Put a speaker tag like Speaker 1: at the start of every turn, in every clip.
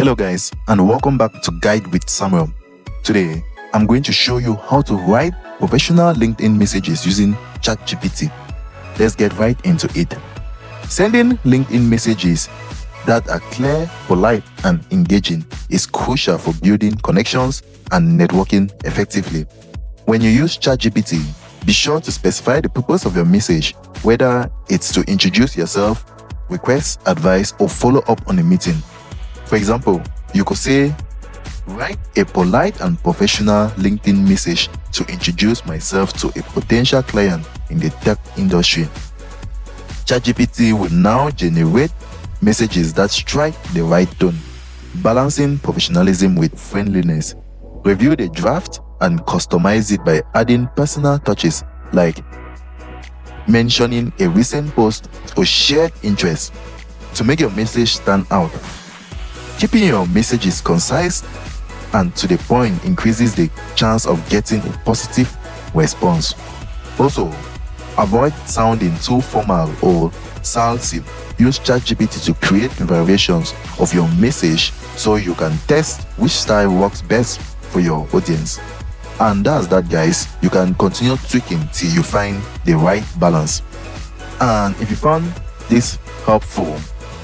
Speaker 1: Hello guys, and welcome back to Guide with Samuel. Today, I'm going to show you how to write professional LinkedIn messages using ChatGPT. Let's get right into it. Sending LinkedIn messages that are clear, polite, and engaging is crucial for building connections and networking effectively. When you use ChatGPT, be sure to specify the purpose of your message, whether it's to introduce yourself, request advice, or follow up on a meeting. For example, you could say, write a polite and professional LinkedIn message to introduce myself to a potential client in the tech industry. ChatGPT will now generate messages that strike the right tone, balancing professionalism with friendliness. Review the draft and customize it by adding personal touches like mentioning a recent post or shared interest to make your message stand out. Keeping your messages concise and to the point increases the chance of getting a positive response. Also, avoid sounding too formal or salesy. Use ChatGPT to create variations of your message so you can test which style works best for your audience. And that's that, guys. You can continue tweaking till you find the right balance. And if you found this helpful,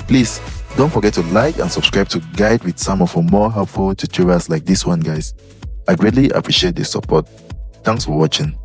Speaker 1: please don't forget to like and subscribe to Guide with Samuel for more helpful tutorials like this one, guys. I greatly appreciate the support. Thanks for watching.